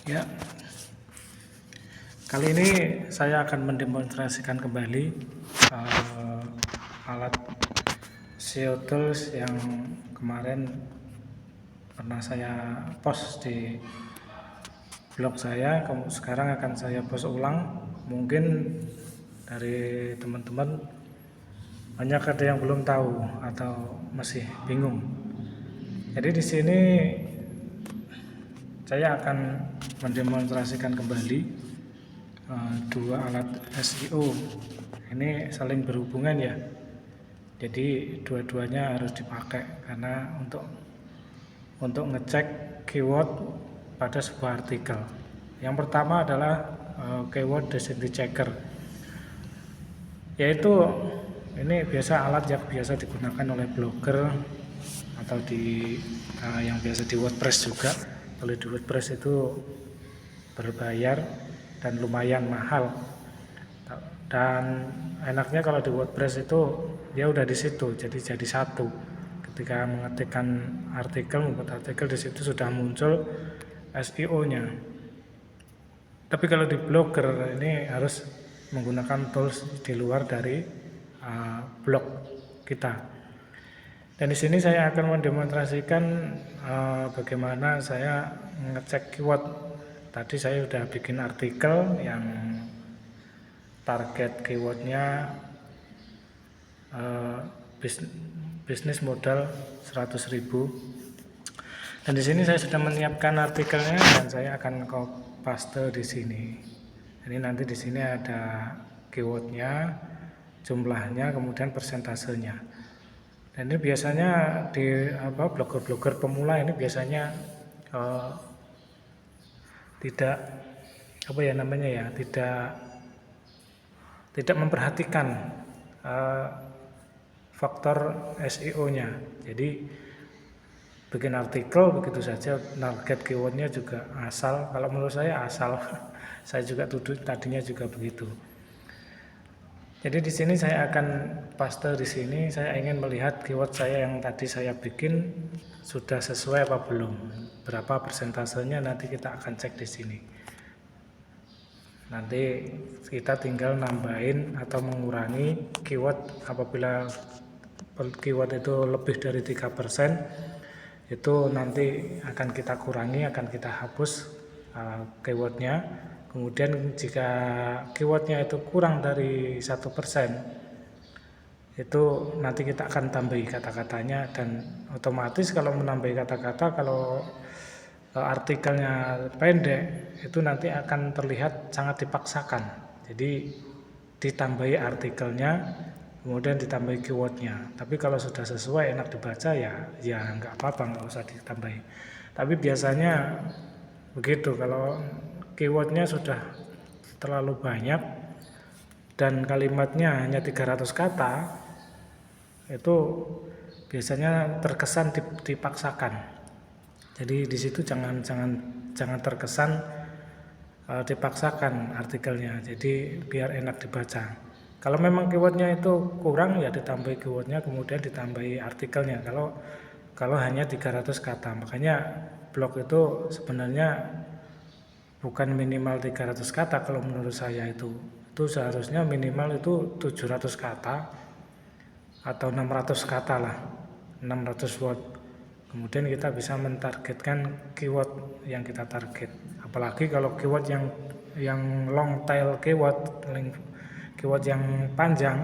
Ya, kali ini saya akan mendemonstrasikan kembali uh, alat SEO tools yang kemarin pernah saya post di blog saya. Sekarang akan saya post ulang. Mungkin dari teman-teman banyak ada yang belum tahu atau masih bingung. Jadi di sini saya akan mendemonstrasikan kembali dua alat SEO. Ini saling berhubungan ya. Jadi dua-duanya harus dipakai karena untuk ngecek keyword pada sebuah artikel. Yang pertama adalah keyword density checker. Yaitu ini alat yang biasa digunakan oleh blogger atau yang biasa di WordPress juga. Kalau di WordPress itu berbayar dan lumayan mahal, dan enaknya kalau di WordPress itu dia udah di situ, jadi satu. Ketika mengetikkan membuat artikel di situ sudah muncul SEO-nya. Tapi kalau di Blogger ini harus menggunakan tools di luar dari blog kita. Dan di sini saya akan mendemonstrasikan bagaimana saya mengecek keyword. Tadi saya sudah bikin artikel yang target keywordnya bisnis modal 100.000. Dan di sini saya sudah menyiapkan artikelnya dan saya akan paste di sini. Ini nanti di sini ada keywordnya, jumlahnya, kemudian persentasenya. Dan ini biasanya di blogger-blogger pemula ini biasanya tidak tidak memperhatikan faktor SEO-nya. Jadi bikin artikel begitu saja, target keywordnya juga asal. Kalau menurut saya asal. Saya juga tadinya juga begitu. Jadi di sini saya akan paste di sini. Saya ingin melihat keyword saya yang tadi saya bikin sudah sesuai apa belum. Berapa persentasenya nanti kita akan cek di sini. Nanti kita tinggal nambahin atau mengurangi keyword. Apabila keyword itu lebih dari 3%, itu nanti akan kita kurangi, akan kita hapus keywordnya. Kemudian jika keywordnya itu kurang dari 1%, itu nanti kita akan tambahi kata-katanya. Dan otomatis kalau menambahi kata-kata, kalau artikelnya pendek, itu nanti akan terlihat sangat dipaksakan. Jadi ditambahi artikelnya, kemudian ditambahi keywordnya. Tapi kalau sudah sesuai, enak dibaca, ya nggak apa-apa, nggak usah ditambahi. Tapi biasanya begitu, kalau keywordnya sudah terlalu banyak dan kalimatnya hanya 300 kata, itu biasanya terkesan dipaksakan. Jadi di situ jangan terkesan dipaksakan artikelnya. Jadi biar enak dibaca. Kalau memang keywordnya itu kurang, ya ditambahi keywordnya, kemudian ditambahi artikelnya. Kalau hanya 300 kata, makanya blog itu sebenarnya bukan minimal 300 kata. Kalau menurut saya itu seharusnya minimal itu 700 kata atau 600 kata lah, 600 word. Kemudian kita bisa mentargetkan keyword yang kita target. Apalagi kalau keyword yang long tail keyword yang panjang,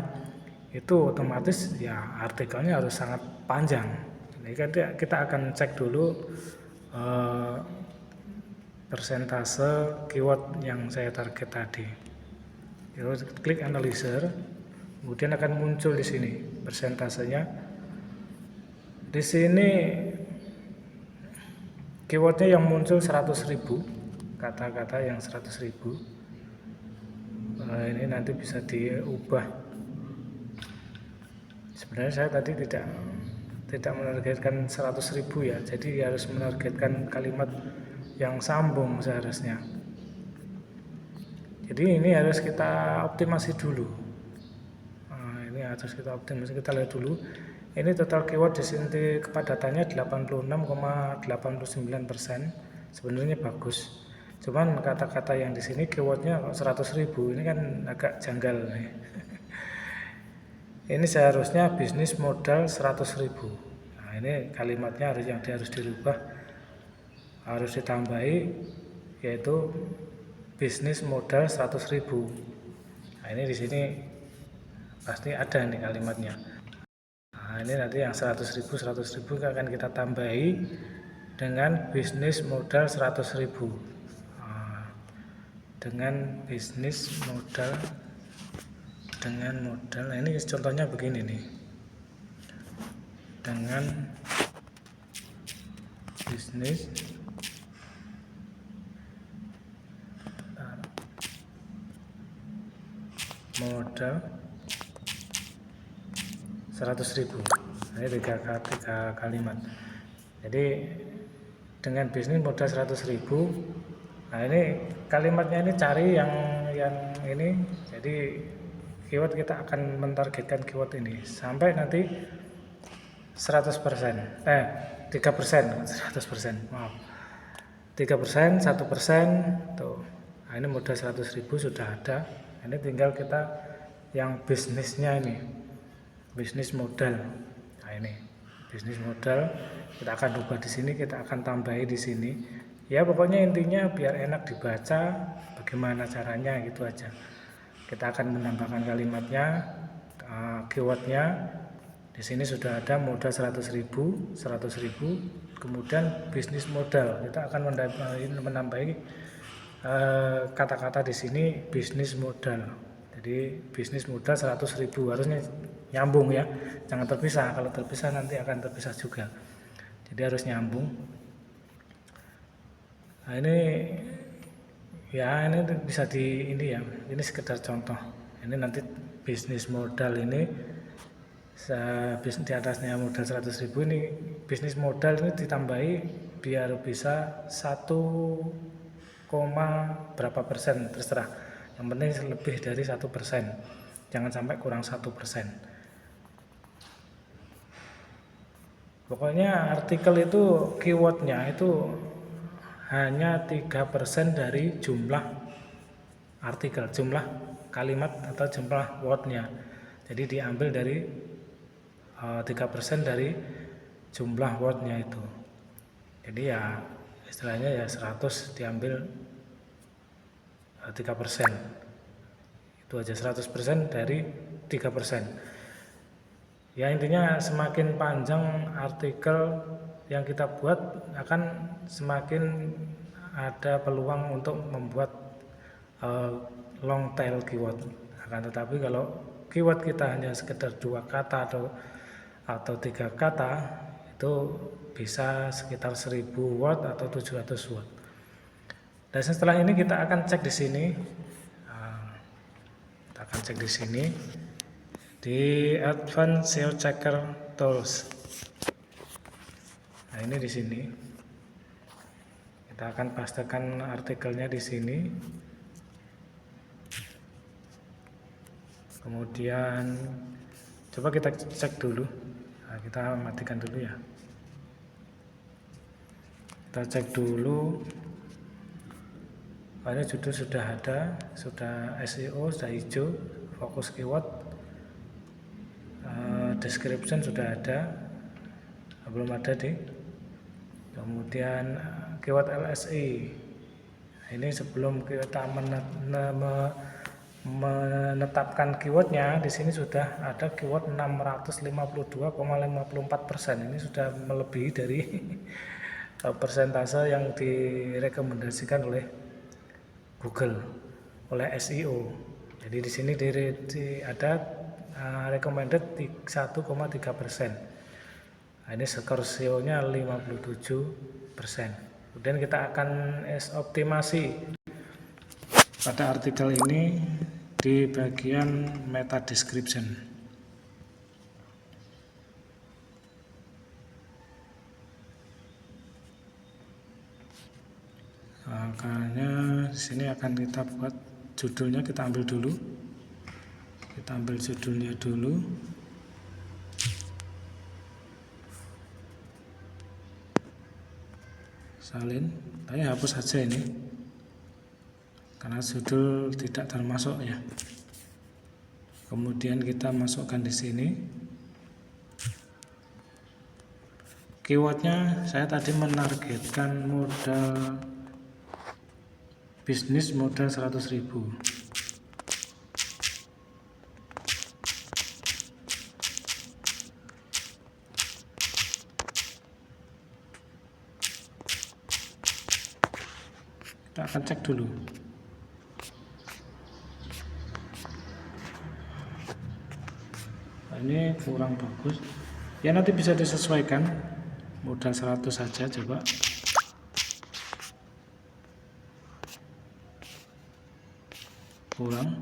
itu otomatis ya artikelnya harus sangat panjang. Jadi kita akan cek dulu persentase keyword yang saya target tadi. Klik analyzer, kemudian akan muncul di sini persentasenya. Di sini keywordnya yang muncul 100.000, kata-kata yang 100.000. Ini nanti bisa diubah. Sebenarnya saya tadi tidak menargetkan 100.000 ya, jadi harus menargetkan kalimat yang sambung seharusnya. Jadi ini harus kita optimasi dulu. Kita lihat dulu. Ini total keyword di sini kepadatannya 86,89%. Sebenarnya bagus. Cuman kata-kata yang di sini keywordnya kok 100.000, ini kan agak janggal nih. Ini seharusnya bisnis modal 100.000. Nah, ini kalimatnya harus dirubah, harus ditambahi, yaitu bisnis modal 100.000. Nah, ini di sini pasti ada nih kalimatnya. Nah, ini nanti yang 100.000 akan kita tambahi dengan bisnis modal 100.000. Nah, dengan bisnis modal nah ini contohnya begini nih, dengan bisnis modal 100.000. Ini tiga kalimat. Jadi dengan bisnis modal 100.000. Nah, ini kalimatnya ini cari yang ini. Jadi keyword kita akan mentargetkan keyword ini sampai nanti 100%. 3%, 100%. Maaf. 3%, 1% tuh. Nah, ini modal 100.000 sudah ada. Ini tinggal kita yang bisnisnya ini. Bisnis modal. Nah, ini bisnis modal kita akan ubah di sini, kita akan tambahi di sini. Ya, pokoknya intinya biar enak dibaca, bagaimana caranya gitu aja. Kita akan menambahkan kalimatnya, keywordnya. Di sini sudah ada modal 100.000, kemudian bisnis modal. Kita akan menambahi kata-kata di sini bisnis modal. Jadi bisnis modal 100.000 harusnya nyambung ya, jangan terpisah. Kalau terpisah nanti akan terpisah juga. Jadi harus nyambung. Nah, ini ya, ini bisa ini ya, ini sekedar contoh. Ini nanti bisnis modal ini di atasnya modal 100.000, ini bisnis modal ini ditambahi biar bisa 1, berapa persen terserah. Yang penting lebih dari 1%, jangan sampai kurang 1%. Pokoknya artikel itu keywordnya itu hanya 3% dari jumlah artikel, jumlah kalimat atau jumlah wordnya. Jadi diambil dari 3% dari jumlah wordnya itu. Jadi ya istilahnya ya 100 diambil 3%. Itu aja, 100% dari 3%. Ya, intinya semakin panjang artikel yang kita buat akan semakin ada peluang untuk membuat long tail keyword. Akan tetapi kalau keyword kita hanya sekedar 2 kata atau 3 kata, itu bisa sekitar 1000 word atau 700 word. Dan setelah ini kita akan cek di sini. Kita akan cek di sini di Advanced SEO Checker Tools. Nah, ini di sini. Kita akan pastekan artikelnya di sini. Kemudian coba kita cek dulu. Nah, kita matikan dulu ya. Kita cek dulu. Ini judul sudah ada, sudah SEO, sudah hijau, fokus keyword, description sudah ada, belum ada deh. Kemudian keyword LSI. Ini sebelum kita menetapkan keywordnya, di sini sudah ada keyword 652,54%. Ini sudah melebihi dari persentase yang direkomendasikan oleh Google, oleh SEO. Jadi di sini ada recommended 1,3%. Nah, ini skor SEO-nya 57%. Kemudian kita akan optimasi pada artikel ini di bagian meta description. Makanya di sini akan kita buat judulnya, kita ambil dulu. Kita ambil judulnya dulu. Salin, hapus saja ini. karena judul tidak termasuk ya. Kemudian kita masukkan di sini. Keywordnya saya tadi menargetkan modal bisnis modal 100.000. Kita akan cek dulu. Nah, ini kurang bagus. Ya nanti bisa disesuaikan. Modal 100 saja coba. Kurang.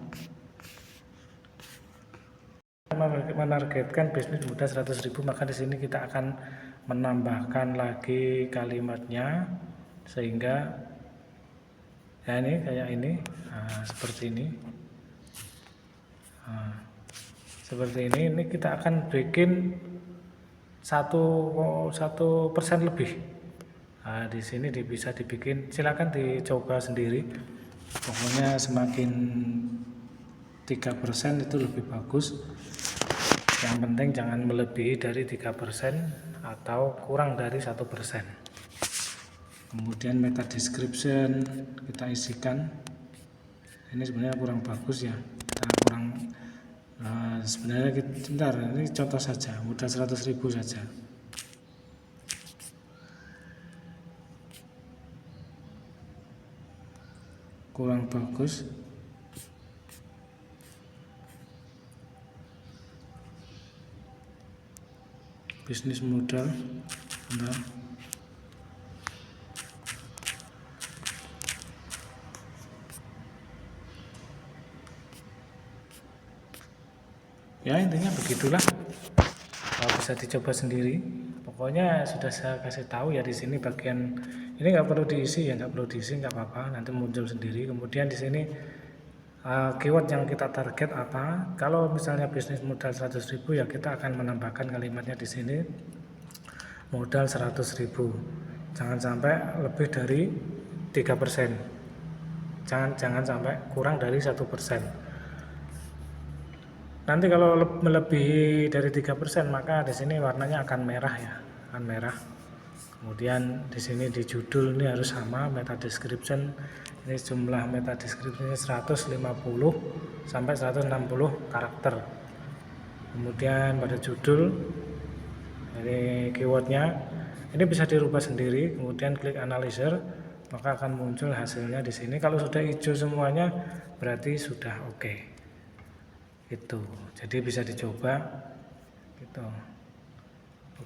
Menargetkan bisnis modal 100.000, maka di sini kita akan menambahkan lagi kalimatnya sehingga ya ini kayak ini. Nah, seperti ini. Nah, seperti ini kita akan bikin 1% lebih. Nah, di sini bisa dibikin, silakan dicoba sendiri. Pokoknya semakin 3% itu lebih bagus. Yang penting jangan melebihi dari 3% atau kurang dari 1%. Kemudian meta description kita isikan. Ini sebenarnya kurang bagus ya. Kita kurang sebenarnya sebentar, ini contoh saja, modal 100.000 saja. Kurang bagus. Bisnis modal. Bentar. Ya intinya begitulah. Kalau bisa dicoba sendiri. Pokoknya sudah saya kasih tahu ya di sini bagian ini nggak perlu diisi ya, nggak perlu diisi nggak apa-apa, nanti muncul sendiri. Kemudian di sini keyword yang kita target apa. Kalau misalnya bisnis modal 100.000 ya kita akan menambahkan kalimatnya di sini modal 100.000. Jangan sampai lebih dari 3%. Jangan sampai kurang dari 1%. Nanti kalau melebihi dari 3% maka di sini warnanya akan merah ya, akan merah. Kemudian di sini di judul ini harus sama, meta description ini jumlah meta descriptionnya 150 sampai 160 karakter. Kemudian pada judul ini keywordnya ini bisa dirubah sendiri. Kemudian klik analyzer maka akan muncul hasilnya di sini. Kalau sudah hijau semuanya berarti sudah oke. Itu jadi bisa dicoba gitu.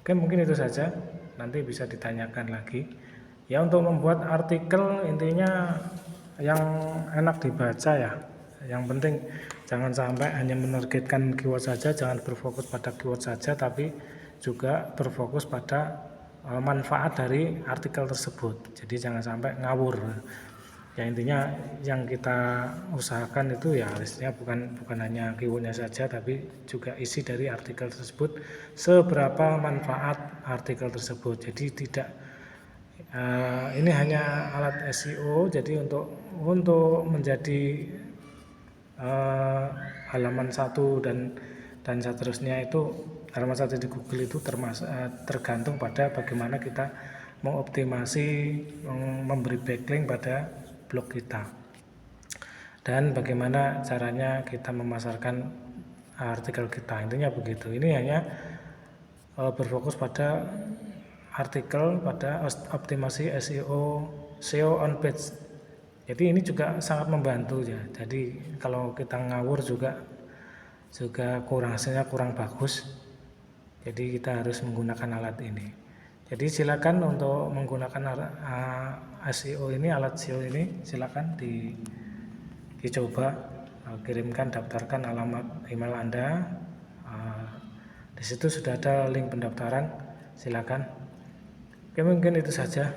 Oke, mungkin itu saja, nanti bisa ditanyakan lagi ya. Untuk membuat artikel intinya yang enak dibaca ya, yang penting jangan sampai hanya menargetkan keyword saja, jangan berfokus pada keyword saja, tapi juga berfokus pada manfaat dari artikel tersebut. Jadi jangan sampai ngawur ya. Intinya yang kita usahakan itu ya harusnya bukan hanya keywordnya saja, tapi juga isi dari artikel tersebut, seberapa manfaat artikel tersebut. Jadi tidak ini hanya alat SEO, jadi untuk menjadi halaman 1 dan seterusnya itu, halaman 1 di Google itu tergantung pada bagaimana kita mengoptimasi, memberi backlink pada blog kita, dan bagaimana caranya kita memasarkan artikel kita. Intinya begitu. Ini hanya berfokus pada artikel, pada optimasi SEO on page. Jadi ini juga sangat membantu ya. Jadi kalau kita ngawur juga kurang, hasilnya kurang bagus. Jadi kita harus menggunakan alat ini. Jadi silakan untuk menggunakan SEO ini, alat SEO ini, silakan dicoba. Kirimkan, daftarkan alamat email Anda. Di situ sudah ada link pendaftaran, silakan. Oke, mungkin itu saja.